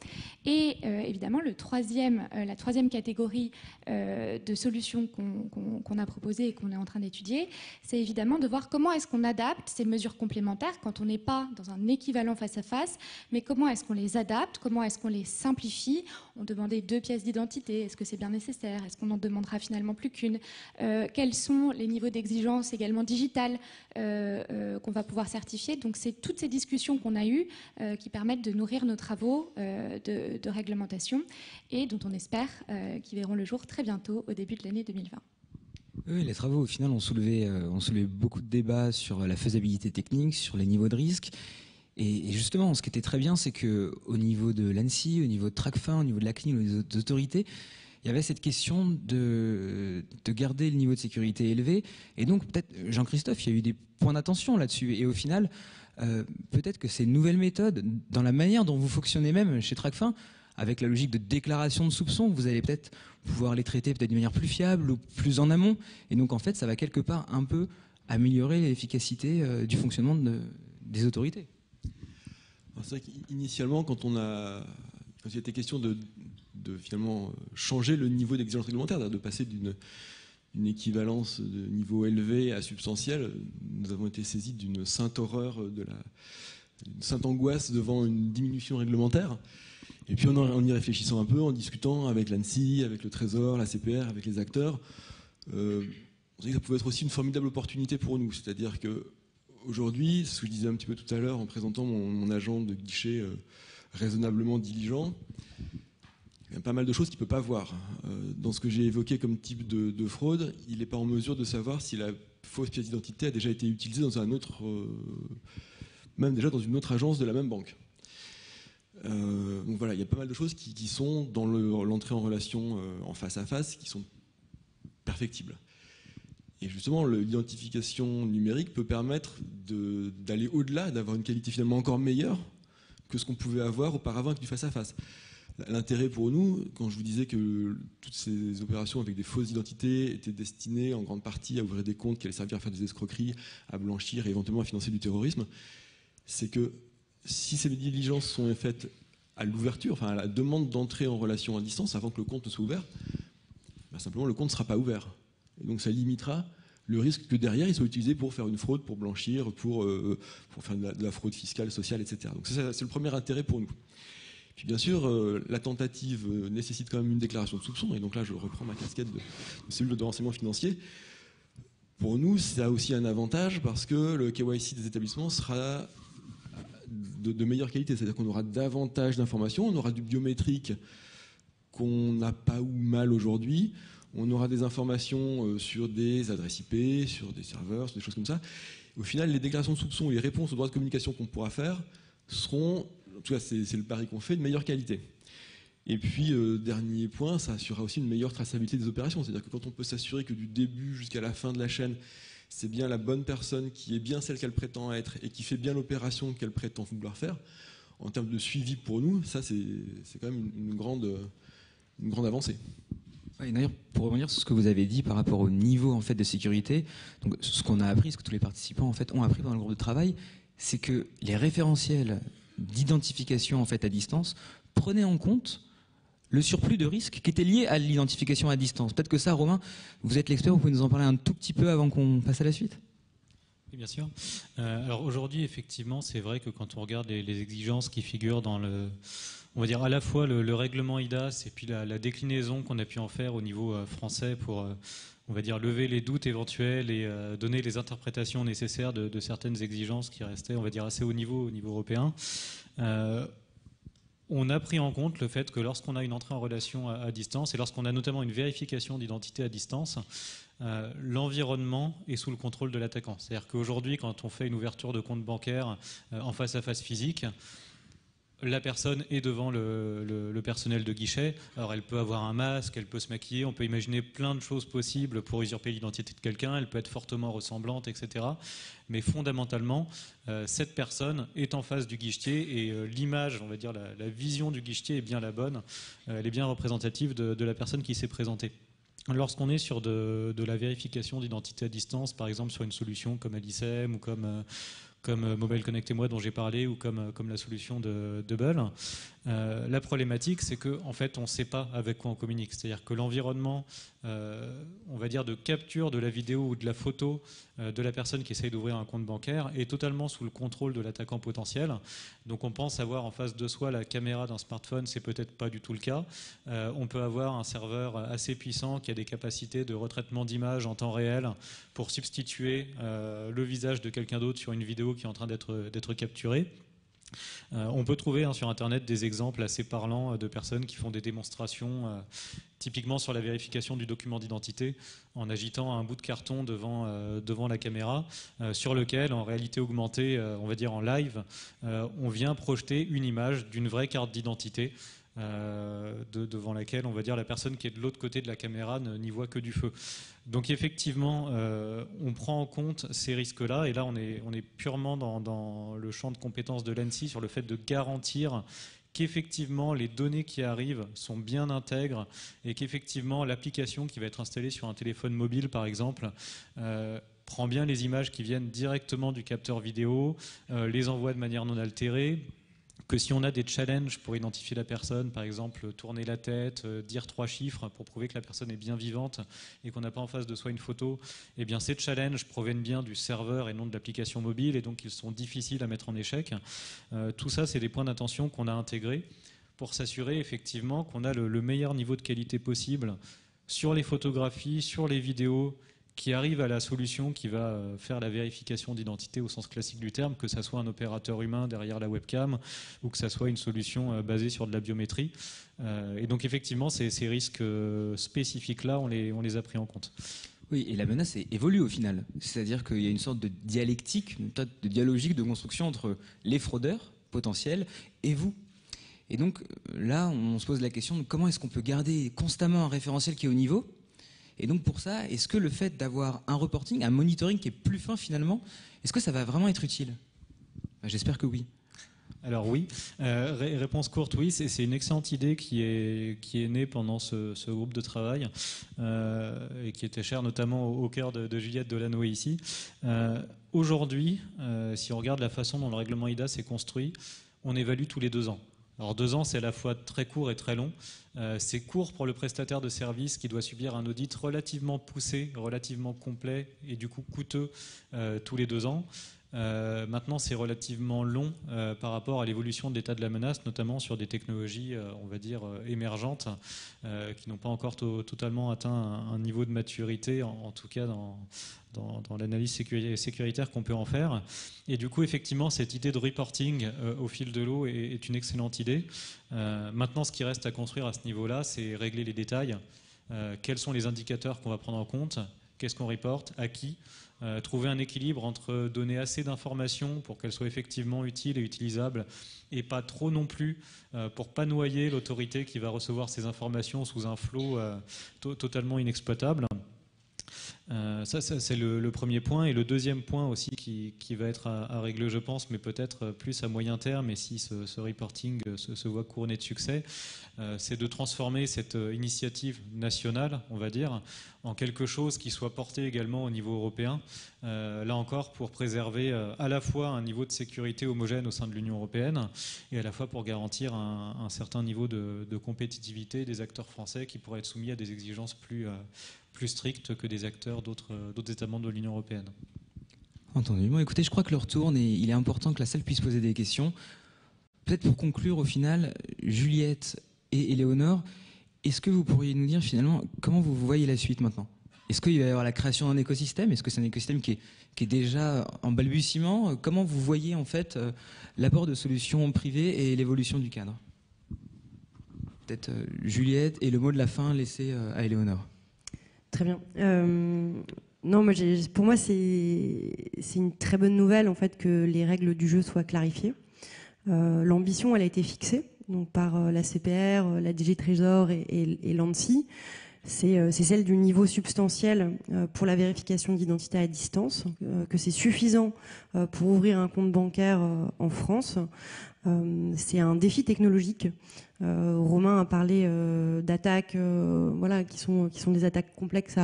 Speaker 3: Et évidemment, la troisième catégorie de solutions qu'on a proposées et qu'on est en train d'étudier, c'est évidemment de voir comment est-ce qu'on adapte ces mesures complémentaires quand on n'est pas dans un équivalent face-à-face, mais comment est-ce qu'on les adapte, comment est-ce qu'on les simplifie. On demandait 2 pièces d'identité, est-ce que c'est bien nécessaire, est-ce qu'on en demandera finalement plus qu'une, quels sont les niveaux d'exigence également digitales qu'on va pouvoir certifier. Donc c'est toutes ces discussions qu'on a eues qui permettent de nourrir nos travaux de réglementation et dont on espère qu'ils verront le jour très bientôt au début de l'année 2020.
Speaker 1: Oui, les travaux au final ont soulevé beaucoup de débats sur la faisabilité technique, sur les niveaux de risque. Et justement, ce qui était très bien, c'est qu'au niveau de l'ANSSI, au niveau de Tracfin, au niveau de la CNIL, au niveau des autorités, il y avait cette question de garder le niveau de sécurité élevé. Et donc, peut-être, Jean-Christophe, il y a eu des points d'attention là-dessus. Et au final, peut-être que ces nouvelles méthodes, dans la manière dont vous fonctionnez même chez Tracfin, avec la logique de déclaration de soupçons, vous allez peut-être pouvoir les traiter peut-être de manière plus fiable ou plus en amont. Et donc, en fait, ça va quelque part un peu améliorer l'efficacité du fonctionnement des autorités.
Speaker 5: C'est vrai qu'initialement, quand il était question de finalement changer le niveau d'exigence réglementaire, de passer d'une équivalence de niveau élevé à substantiel, nous avons été saisis d'une sainte horreur, d'une sainte angoisse devant une diminution réglementaire. Et puis en y réfléchissant un peu, en discutant avec l'ANSSI, avec le Trésor, la CPR, avec les acteurs, on s'est dit que ça pouvait être aussi une formidable opportunité pour nous. C'est-à-dire que aujourd'hui, ce que je disais un petit peu tout à l'heure en présentant mon agent de guichet raisonnablement diligent, il y a pas mal de choses qu'il ne peut pas voir. Dans ce que j'ai évoqué comme type de fraude, il n'est pas en mesure de savoir si la fausse pièce d'identité a déjà été utilisée dans un autre, même déjà dans une autre agence de la même banque. Donc voilà, il y a pas mal de choses qui sont dans l'entrée en relation en face à face qui sont perfectibles. Et justement, l'identification numérique peut permettre d'aller au-delà, d'avoir une qualité finalement encore meilleure que ce qu'on pouvait avoir auparavant avec du face-à-face. L'intérêt pour nous, quand je vous disais que toutes ces opérations avec des fausses identités étaient destinées en grande partie à ouvrir des comptes qui allaient servir à faire des escroqueries, à blanchir et éventuellement à financer du terrorisme, c'est que si ces diligences sont faites à l'ouverture, enfin à la demande d'entrée en relation à distance, avant que le compte ne soit ouvert, ben simplement le compte ne sera pas ouvert. Et donc ça limitera le risque que derrière il soit utilisé pour faire une fraude, pour blanchir, pour faire de la fraude fiscale, sociale, etc. Donc c'est le premier intérêt pour nous. Puis bien sûr, la tentative nécessite quand même une déclaration de soupçon, et donc là je reprends ma casquette de cellule de renseignement financier. Pour nous, ça a aussi un avantage parce que le KYC des établissements sera de meilleure qualité, c'est-à-dire qu'on aura davantage d'informations, on aura du biométrique qu'on n'a pas ou mal aujourd'hui, on aura des informations sur des adresses IP, sur des serveurs, sur des choses comme ça. Au final, les déclarations de soupçon et les réponses aux droits de communication qu'on pourra faire seront, en tout cas c'est le pari qu'on fait, de meilleure qualité. Et puis, dernier point, ça assurera aussi une meilleure traçabilité des opérations. C'est-à-dire que quand on peut s'assurer que du début jusqu'à la fin de la chaîne, c'est bien la bonne personne qui est bien celle qu'elle prétend être et qui fait bien l'opération qu'elle prétend vouloir faire, en termes de suivi pour nous, ça c'est quand même une grande avancée.
Speaker 1: Ouais, d'ailleurs, pour revenir sur ce que vous avez dit par rapport au niveau en fait de sécurité, donc ce qu'on a appris, ce que tous les participants en fait ont appris pendant le groupe de travail, c'est que les référentiels d'identification en fait à distance prenaient en compte le surplus de risques qui était lié à l'identification à distance. Peut-être que ça, Romain, vous êtes l'expert, vous pouvez nous en parler un tout petit peu avant qu'on passe à la suite.
Speaker 4: Oui, bien sûr. Alors aujourd'hui, effectivement, c'est vrai que quand on regarde les exigences qui figurent dans on va dire à la fois le règlement IDAS et puis la déclinaison qu'on a pu en faire au niveau français pour, on va dire, lever les doutes éventuels et donner les interprétations nécessaires de certaines exigences qui restaient, on va dire, assez haut niveau européen. On a pris en compte le fait que lorsqu'on a une entrée en relation à distance et lorsqu'on a notamment une vérification d'identité à distance, l'environnement est sous le contrôle de l'attaquant. C'est-à-dire qu'aujourd'hui, quand on fait une ouverture de compte bancaire en face à face physique, la personne est devant le personnel de guichet. Alors elle peut avoir un masque, elle peut se maquiller, on peut imaginer plein de choses possibles pour usurper l'identité de quelqu'un, elle peut être fortement ressemblante, etc. Mais fondamentalement, cette personne est en face du guichetier et l'image, on va dire la vision du guichetier est bien la bonne, elle est bien représentative de la personne qui s'est présentée. Lorsqu'on est sur de la vérification d'identité à distance, par exemple sur une solution comme Alicem ou comme Mobile Connect et moi dont j'ai parlé ou comme la solution de Bull, la problématique c'est qu'en fait on ne sait pas avec quoi on communique. C'est-à-dire que l'environnement, on va dire de capture de la vidéo ou de la photo de la personne qui essaye d'ouvrir un compte bancaire est totalement sous le contrôle de l'attaquant potentiel. Donc on pense avoir en face de soi la caméra d'un smartphone, c'est peut-être pas du tout le cas. On peut avoir un serveur assez puissant qui a des capacités de retraitement d'images en temps réel pour substituer le visage de quelqu'un d'autre sur une vidéo qui est en train d'être capturée. On peut trouver sur Internet des exemples assez parlants de personnes qui font des démonstrations typiquement sur la vérification du document d'identité en agitant un bout de carton devant la caméra sur lequel, en réalité augmentée, on va dire en live, on vient projeter une image d'une vraie carte d'identité devant laquelle, on va dire, la personne qui est de l'autre côté de la caméra n'y voit que du feu. Donc effectivement, on prend en compte ces risques-là, et là on est purement dans le champ de compétences de l'ANSSI sur le fait de garantir qu'effectivement les données qui arrivent sont bien intègres et qu'effectivement l'application qui va être installée sur un téléphone mobile, par exemple, prend bien les images qui viennent directement du capteur vidéo, les envoie de manière non altérée, que si on a des challenges pour identifier la personne, par exemple tourner la tête, dire 3 chiffres pour prouver que la personne est bien vivante et qu'on n'a pas en face de soi une photo, eh bien ces challenges proviennent bien du serveur et non de l'application mobile et donc ils sont difficiles à mettre en échec. Tout ça, c'est des points d'attention qu'on a intégrés pour s'assurer effectivement qu'on a le meilleur niveau de qualité possible sur les photographies, sur les vidéos, qui arrive à la solution qui va faire la vérification d'identité au sens classique du terme, que ça soit un opérateur humain derrière la webcam ou que ça soit une solution basée sur de la biométrie. Et donc effectivement, ces risques spécifiques-là, on les a pris en compte.
Speaker 1: Oui, et la menace évolue au final. C'est-à-dire qu'il y a une sorte de dialectique, une sorte de dialogique de construction entre les fraudeurs potentiels et vous. Et donc là, on se pose la question de comment est-ce qu'on peut garder constamment un référentiel qui est au niveau. Et donc pour ça, est-ce que le fait d'avoir un reporting, un monitoring qui est plus fin finalement, est-ce que ça va vraiment être utile ? J'espère que oui.
Speaker 4: Alors oui, réponse courte, oui, c'est une excellente idée qui est née pendant ce groupe de travail et qui était chère notamment au cœur de Juliette Delanoë ici. Aujourd'hui, si on regarde la façon dont le règlement IDAS est construit, on évalue tous les 2 ans. Alors 2 ans, c'est à la fois très court et très long. C'est court pour le prestataire de service qui doit subir un audit relativement poussé, relativement complet et du coup coûteux tous les 2 ans. Maintenant, c'est relativement long par rapport à l'évolution de l'état de la menace, notamment sur des technologies, on va dire, émergentes, qui n'ont pas encore totalement atteint un niveau de maturité, en tout cas dans l'analyse sécuritaire qu'on peut en faire. Et du coup, effectivement, cette idée de reporting au fil de l'eau est une excellente idée. Maintenant, ce qui reste à construire à ce niveau-là, c'est régler les détails. Quels sont les indicateurs qu'on va prendre en compte ? Qu'est-ce qu'on reporte ? À qui ? Trouver un équilibre entre donner assez d'informations pour qu'elles soient effectivement utiles et utilisables et pas trop non plus pour pas noyer l'autorité qui va recevoir ces informations sous un flot totalement inexploitable. Ça c'est le premier point. Et le deuxième point aussi qui va être à régler, je pense, mais peut-être plus à moyen terme, et si ce reporting se voit couronné de succès, c'est de transformer cette initiative nationale, on va dire, en quelque chose qui soit porté également au niveau européen, là encore pour préserver à la fois un niveau de sécurité homogène au sein de l'Union européenne et à la fois pour garantir un certain niveau de compétitivité des acteurs français qui pourraient être soumis à des exigences plus strictes que des acteurs d'autres États membres de l'Union européenne.
Speaker 1: Entendu. Bon, écoutez, je crois que l'heure tourne et il est important que la salle puisse poser des questions. Peut-être pour conclure, au final, Juliette et Éléonore, est-ce que vous pourriez nous dire finalement comment vous voyez la suite maintenant? Est-ce qu'il va y avoir la création d'un écosystème? Est-ce que c'est un écosystème qui est déjà en balbutiement? Comment vous voyez en fait l'apport de solutions privées et l'évolution du cadre? Peut-être Juliette, et le mot de la fin laissé à Éléonore.
Speaker 2: Très bien. Non, pour moi, c'est une très bonne nouvelle en fait que les règles du jeu soient clarifiées. L'ambition, elle a été fixée donc par la CPR, la DG Trésor et l'ANSSI. C'est celle du niveau substantiel pour la vérification d'identité à distance, que c'est suffisant pour ouvrir un compte bancaire en France. C'est un défi technologique. Romain a parlé d'attaques voilà, qui sont des attaques complexes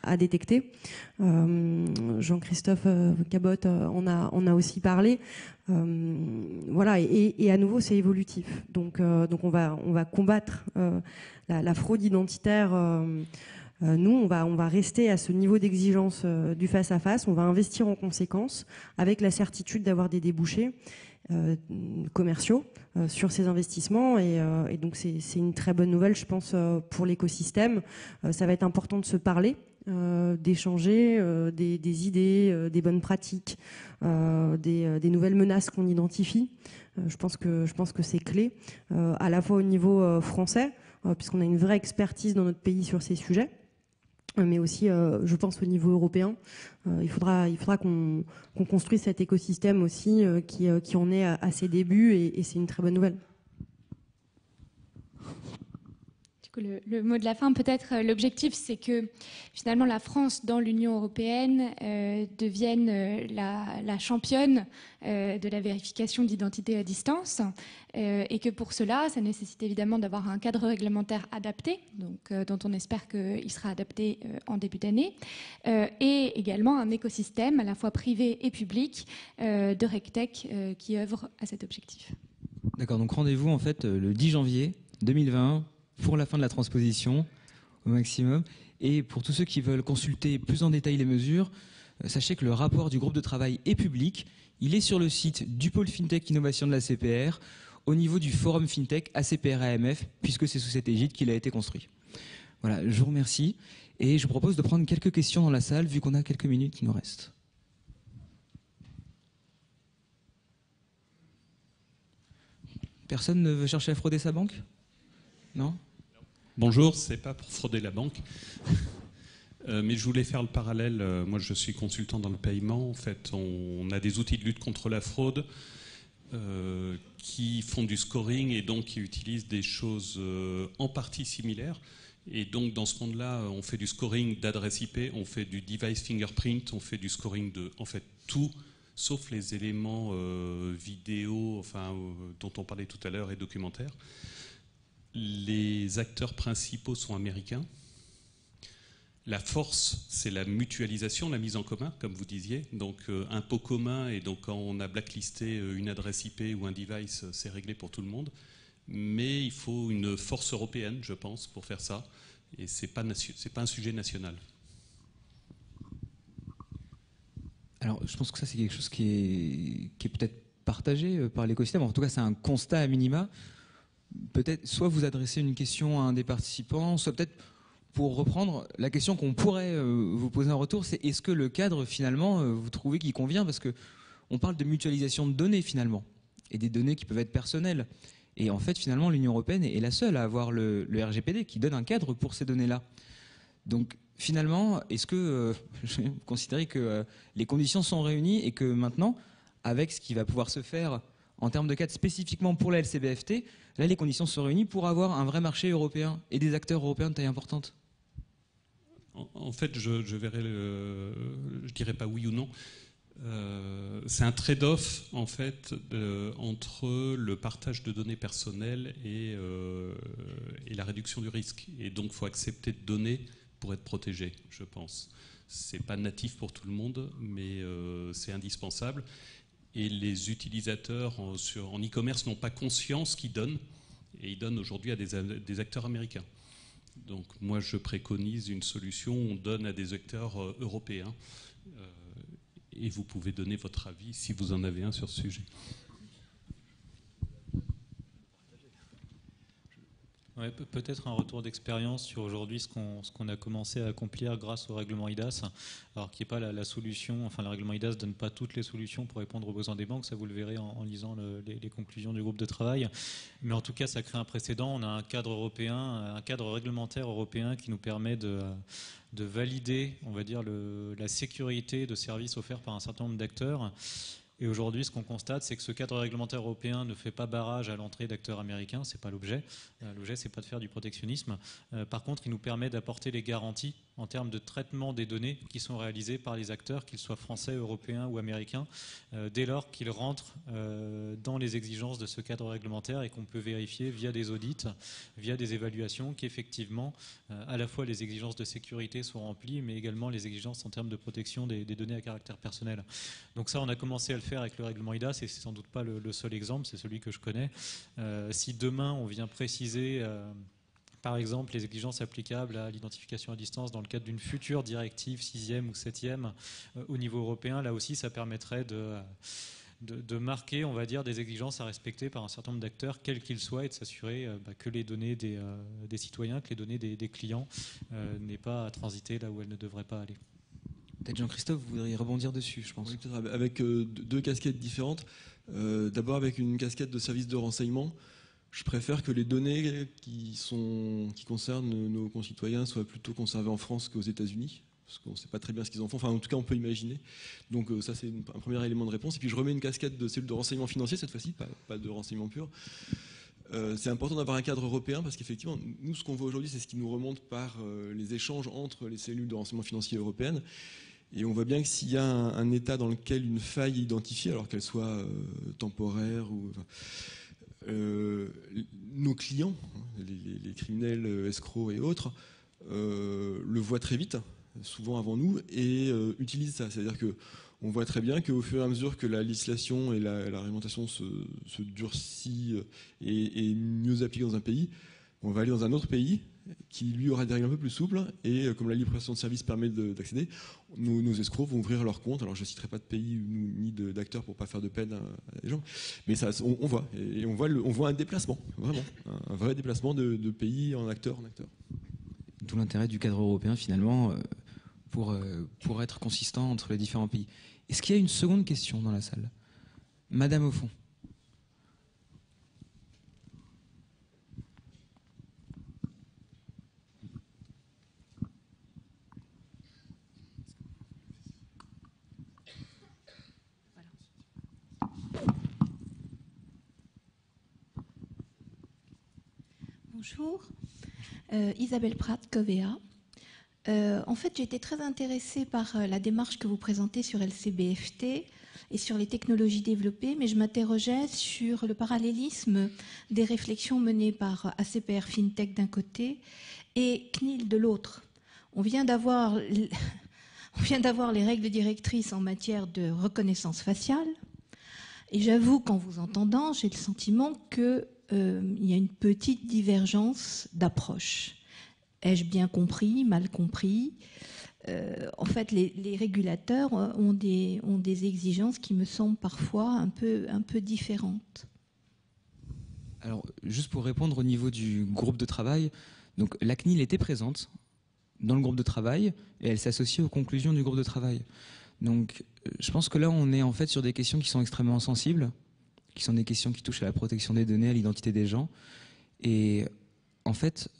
Speaker 2: à détecter. Jean-Christophe Cabotte en a aussi parlé. Voilà, et à nouveau, c'est évolutif. Donc on va combattre la fraude identitaire. Nous, on va rester à ce niveau d'exigence du face-à-face. On va investir en conséquence avec la certitude d'avoir des débouchés commerciaux sur ces investissements et donc c'est une très bonne nouvelle, je pense, pour l'écosystème. Ça va être important de se parler, d'échanger des idées, des bonnes pratiques, des nouvelles menaces qu'on identifie. Je pense que c'est clé, à la fois au niveau français, puisqu'on a une vraie expertise dans notre pays sur ces sujets, mais aussi, je pense, au niveau européen. Il faudra qu'on construise cet écosystème aussi qui en est à ses débuts, et c'est une très bonne nouvelle.
Speaker 3: Le mot de la fin, peut-être, l'objectif, c'est que finalement la France dans l'Union européenne devienne la championne de la vérification d'identité à distance, et que pour cela, ça nécessite évidemment d'avoir un cadre réglementaire adapté, donc, dont on espère qu'il sera adapté en début d'année, et également un écosystème à la fois privé et public de RegTech qui œuvre à cet objectif.
Speaker 1: D'accord, donc rendez-vous en fait le 10 janvier 2021 pour la fin de la transposition au maximum. Et pour tous ceux qui veulent consulter plus en détail les mesures, sachez que le rapport du groupe de travail est public. Il est sur le site du pôle FinTech Innovation de la CPR, au niveau du forum FinTech ACPR-AMF, puisque c'est sous cette égide qu'il a été construit. Voilà, je vous remercie. Et je vous propose de prendre quelques questions dans la salle, vu qu'on a quelques minutes qui nous restent. Personne ne veut chercher à frauder sa banque? Non?
Speaker 6: Bonjour, c'est pas pour frauder la banque, mais je voulais faire le parallèle. Moi, je suis consultant dans le paiement. En fait, on a des outils de lutte contre la fraude qui font du scoring et donc qui utilisent des choses en partie similaires. Et donc, dans ce monde-là, on fait du scoring d'adresse IP, on fait du device fingerprint, on fait du scoring de, en fait, tout, sauf les éléments vidéo, enfin, dont on parlait tout à l'heure, et documentaires. Les acteurs principaux sont américains. La force, c'est la mutualisation, la mise en commun, comme vous disiez. Donc, un pot commun, et donc quand on a blacklisté une adresse IP ou un device, c'est réglé pour tout le monde. Mais il faut une force européenne, je pense, pour faire ça. Et c'est pas un sujet national.
Speaker 1: Alors, je pense que ça, c'est quelque chose qui est peut-être partagé par l'écosystème. En tout cas, c'est un constat à minima. Peut-être soit vous adressez une question à un des participants, soit peut-être pour reprendre la question qu'on pourrait vous poser en retour, c'est est-ce que le cadre finalement vous trouvez qu'il convient, parce que on parle de mutualisation de données finalement, et des données qui peuvent être personnelles, et en fait finalement l'Union européenne est la seule à avoir le RGPD qui donne un cadre pour ces données-là. Donc finalement, est-ce que vous considérez que les conditions sont réunies et que maintenant, avec ce qui va pouvoir se faire en termes de cadre spécifiquement pour la LCBFT, là les conditions sont réunies pour avoir un vrai marché européen et des acteurs européens de taille importante?
Speaker 6: En fait, je dirais pas oui ou non. C'est un trade-off en fait entre le partage de données personnelles et la réduction du risque. Et donc, il faut accepter de donner pour être protégé, je pense. C'est pas natif pour tout le monde, mais c'est indispensable. Et les utilisateurs en e-commerce n'ont pas conscience qu'ils donnent, et ils donnent aujourd'hui à des acteurs américains. Donc moi je préconise une solution où on donne à des acteurs européens, et vous pouvez donner votre avis si vous en avez un sur ce sujet.
Speaker 4: Ouais, peut-être un retour d'expérience sur aujourd'hui ce qu'on a commencé à accomplir grâce au règlement IDAS, alors qui n'est pas la solution, enfin le règlement IDAS ne donne pas toutes les solutions pour répondre aux besoins des banques, ça vous le verrez en lisant les conclusions du groupe de travail, mais en tout cas ça crée un précédent, on a un cadre européen, un cadre réglementaire européen qui nous permet de valider, on va dire, la sécurité de services offerts par un certain nombre d'acteurs. Et aujourd'hui, ce qu'on constate, c'est que ce cadre réglementaire européen ne fait pas barrage à l'entrée d'acteurs américains, c'est pas l'objet. L'objet, c'est pas de faire du protectionnisme. Par contre, il nous permet d'apporter les garanties en termes de traitement des données qui sont réalisées par les acteurs, qu'ils soient français, européens ou américains, dès lors qu'ils rentrent dans les exigences de ce cadre réglementaire et qu'on peut vérifier via des audits, via des évaluations, qu'effectivement, à la fois les exigences de sécurité sont remplies, mais également les exigences en termes de protection des données à caractère personnel. Donc ça, on a commencé à le faire avec le règlement IDAS, et c'est sans doute pas le seul exemple, c'est celui que je connais. Si demain, on vient préciser... par exemple, les exigences applicables à l'identification à distance dans le cadre d'une future directive 6e ou 7e au niveau européen, là aussi, ça permettrait de marquer, on va dire, des exigences à respecter par un certain nombre d'acteurs, quels qu'ils soient, et de s'assurer que les données des citoyens, que les données des clients n'aient pas à transiter là où elles ne devraient pas aller.
Speaker 1: Peut-être Jean-Christophe, vous voudriez rebondir dessus, je pense.
Speaker 5: Oui, peut-être avec deux casquettes différentes. D'abord, avec une casquette de service de renseignement. Je préfère que les données qui concernent nos concitoyens soient plutôt conservées en France qu'aux États-Unis, parce qu'on ne sait pas très bien ce qu'ils en font. Enfin, en tout cas, on peut imaginer. Donc ça, c'est un premier élément de réponse. Et puis, je remets une casquette de cellule de renseignement financier, cette fois-ci, pas de renseignement pur. C'est important d'avoir un cadre européen, parce qu'effectivement, nous, ce qu'on voit aujourd'hui, c'est ce qui nous remonte par les échanges entre les cellules de renseignement financier européennes. Et on voit bien que s'il y a un État dans lequel une faille est identifiée, alors qu'elle soit temporaire ou... nos clients, les criminels, escrocs et autres, le voient très vite, souvent avant nous, et utilisent ça. C'est-à-dire qu'on voit très bien qu'au fur et à mesure que la législation et la réglementation se durcit et mieux appliquée dans un pays, on va aller dans un autre pays qui lui aura des règles un peu plus souples, et comme la libre prestation de services permet d'accéder, nos escrocs vont ouvrir leur compte. Alors je ne citerai pas de pays ni d'acteurs pour ne pas faire de peine à des gens, mais ça, on voit, et on voit un déplacement, vraiment, un vrai déplacement de pays en acteur en acteur.
Speaker 1: D'où l'intérêt du cadre européen finalement pour être consistant entre les différents pays. Est-ce qu'il y a une seconde question dans la salle? Madame au fond.
Speaker 7: Bonjour, Isabelle Pratt-Covea. En fait, j'ai été très intéressée par la démarche que vous présentez sur LCBFT et sur les technologies développées, mais je m'interrogeais sur le parallélisme des réflexions menées par ACPR FinTech d'un côté et CNIL de l'autre. On vient d'avoir les règles directrices en matière de reconnaissance faciale, et j'avoue qu'en vous entendant, j'ai le sentiment que il y a une petite divergence d'approche. Ai-je bien compris, mal compris? En fait, les régulateurs ont des exigences qui me semblent parfois un peu différentes.
Speaker 1: Alors, juste pour répondre au niveau du groupe de travail, donc la CNIL était présente dans le groupe de travail et elle s'associe aux conclusions du groupe de travail. Donc, je pense que là, on est en fait sur des questions qui sont extrêmement sensibles, qui sont des questions qui touchent à la protection des données, à l'identité des gens. Et en fait,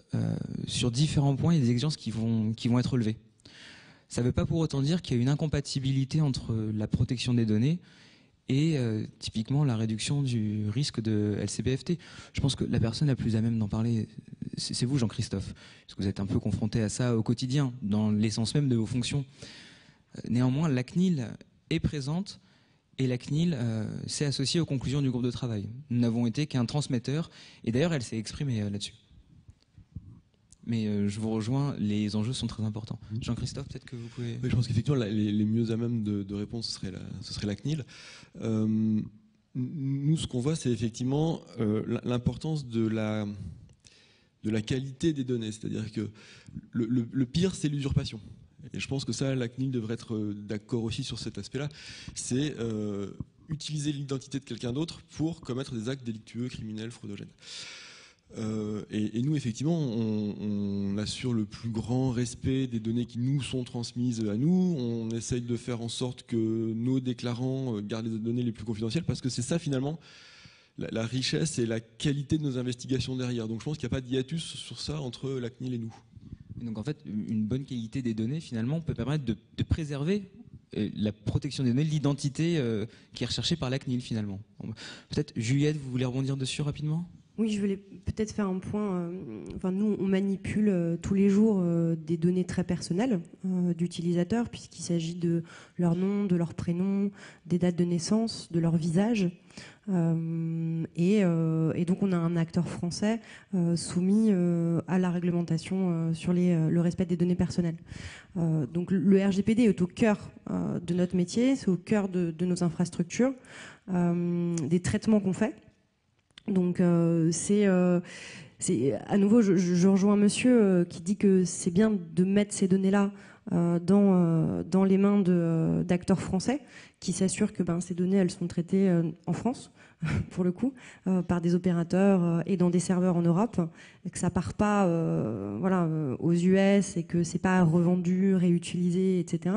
Speaker 1: sur différents points, il y a des exigences qui vont être relevées. Ça ne veut pas pour autant dire qu'il y a une incompatibilité entre la protection des données et typiquement la réduction du risque de LCBFT. Je pense que la personne la plus à même d'en parler, c'est vous, Jean-Christophe, parce que vous êtes un peu confronté à ça au quotidien, dans l'essence même de vos fonctions. Néanmoins, la CNIL est présente et la CNIL s'est associée aux conclusions du groupe de travail. Nous n'avons été qu'un transmetteur, et d'ailleurs elle s'est exprimée là-dessus. Mais je vous rejoins, les enjeux sont très importants. Jean-Christophe, peut-être que vous pouvez...
Speaker 5: Oui, je pense qu'effectivement, les mieux à même de répondre, ce serait la CNIL. Nous, ce qu'on voit, c'est effectivement l'importance de la qualité des données. C'est-à-dire que le pire, c'est l'usurpation. Et je pense que ça, la CNIL devrait être d'accord aussi sur cet aspect-là. C'est utiliser l'identité de quelqu'un d'autre pour commettre des actes délictueux, criminels, fraudogènes. Et nous, effectivement, on assure le plus grand respect des données qui nous sont transmises à nous. On essaye de faire en sorte que nos déclarants gardent les données les plus confidentielles, parce que c'est ça, finalement, la richesse et la qualité de nos investigations derrière. Donc je pense qu'il n'y a pas d'hiatus sur ça entre la CNIL et nous.
Speaker 1: Donc en fait, une bonne qualité des données, finalement, peut permettre de préserver la protection des données, l'identité qui est recherchée par la CNIL, finalement. Peut-être, Juliette, vous voulez rebondir dessus rapidement ?
Speaker 2: Oui, je voulais peut-être faire un point. Nous, on manipule tous les jours des données très personnelles d'utilisateurs, puisqu'il s'agit de leur nom, de leur prénom, des dates de naissance, de leur visage. Et donc, on a un acteur français soumis à la réglementation sur le respect des données personnelles. Donc, le RGPD est au cœur de notre métier, c'est au cœur de nos infrastructures, des traitements qu'on fait. Donc c'est à nouveau, je rejoins monsieur qui dit que c'est bien de mettre ces données-là dans les mains d'acteurs français qui s'assurent que ces données elles sont traitées en France pour le coup par des opérateurs et dans des serveurs en Europe, et que ça part pas aux US et que c'est pas revendu, réutilisé, etc.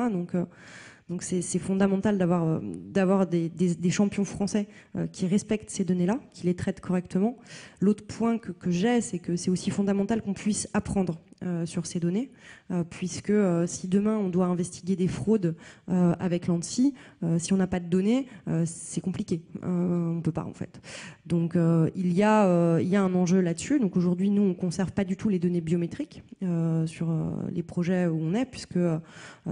Speaker 2: Donc c'est fondamental d'avoir des champions français qui respectent ces données-là, qui les traitent correctement. L'autre point que j'ai, c'est que c'est aussi fondamental qu'on puisse apprendre sur ces données, puisque si demain on doit investiguer des fraudes avec l'ANSSI, si on n'a pas de données, c'est compliqué. On peut pas en fait. Donc il y a un enjeu là-dessus. Donc aujourd'hui, nous on conserve pas du tout les données biométriques sur les projets où on est, puisque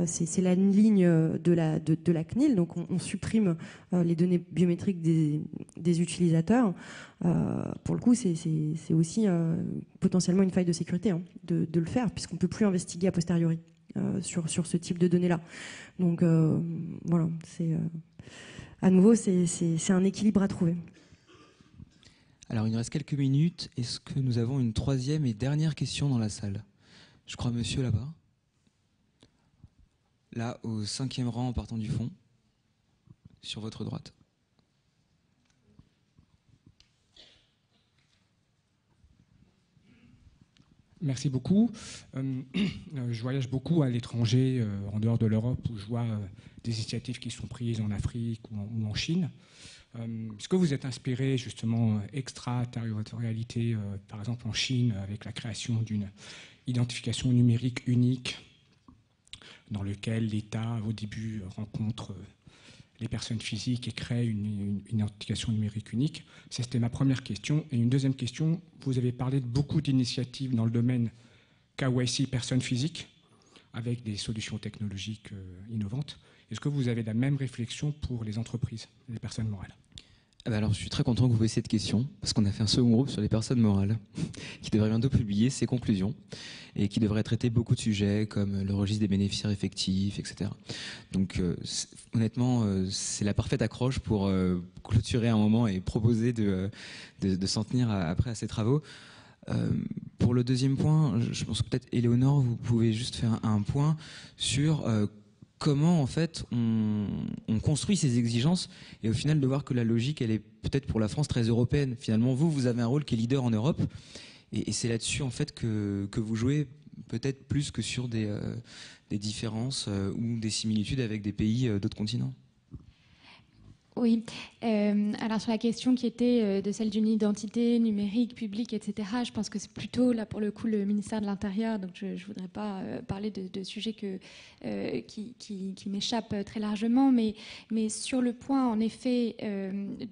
Speaker 2: c'est la ligne de la CNIL. Donc on supprime les données biométriques des utilisateurs. Pour le coup, c'est aussi potentiellement une faille de sécurité de le faire, puisqu'on ne peut plus investiguer a posteriori sur ce type de données-là. Donc voilà, à nouveau, c'est un équilibre à trouver.
Speaker 1: Alors il nous reste quelques minutes. Est-ce que nous avons une troisième et dernière question dans la salle ? Je crois monsieur là-bas. Là, au 5e rang en partant du fond, sur votre droite.
Speaker 8: Merci beaucoup. Je voyage beaucoup à l'étranger, en dehors de l'Europe, où je vois des initiatives qui sont prises en Afrique ou en Chine. Est-ce que vous êtes inspiré justement extraterritorialité, par exemple en Chine, avec la création d'une identification numérique unique dans lequel l'État, au début, rencontre les personnes physiques et crée une identification numérique unique? C'était ma première question. Et une deuxième question, vous avez parlé de beaucoup d'initiatives dans le domaine KYC, personnes physiques, avec des solutions technologiques innovantes. Est-ce que vous avez la même réflexion pour les entreprises, les personnes morales?
Speaker 1: Alors, je suis très content que vous posiez cette question, parce qu'on a fait un second groupe sur les personnes morales, qui devrait bientôt publier ses conclusions, et qui devrait traiter beaucoup de sujets, comme le registre des bénéficiaires effectifs, etc. Donc, honnêtement, c'est la parfaite accroche pour clôturer un moment et proposer de s'en tenir après à ces travaux. Pour le deuxième point, je pense que peut-être, Éléonore, vous pouvez juste faire un point sur comment en fait on construit ces exigences, et au final de voir que la logique elle est peut-être pour la France très européenne. Finalement vous avez un rôle qui est leader en Europe, et c'est là-dessus en fait que vous jouez peut-être plus que sur des différences ou des similitudes avec des pays d'autres continents.
Speaker 3: Oui, alors sur la question qui était de celle d'une identité numérique, publique, etc., je pense que c'est plutôt, là pour le coup, le ministère de l'Intérieur, donc je ne voudrais pas parler de sujets qui m'échappent très largement, mais sur le point, en effet,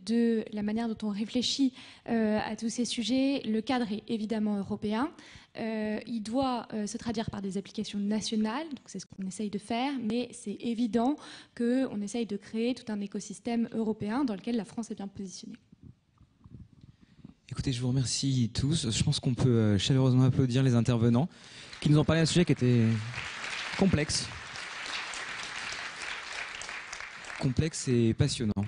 Speaker 3: de la manière dont on réfléchit à tous ces sujets, le cadre est évidemment européen. Il doit se traduire par des applications nationales, donc c'est ce qu'on essaye de faire, mais c'est évident qu'on essaye de créer tout un écosystème européen dans lequel la France est bien positionnée.
Speaker 1: Écoutez, je vous remercie tous. Je pense qu'on peut chaleureusement applaudir les intervenants qui nous ont parlé d'un sujet qui était complexe et passionnant.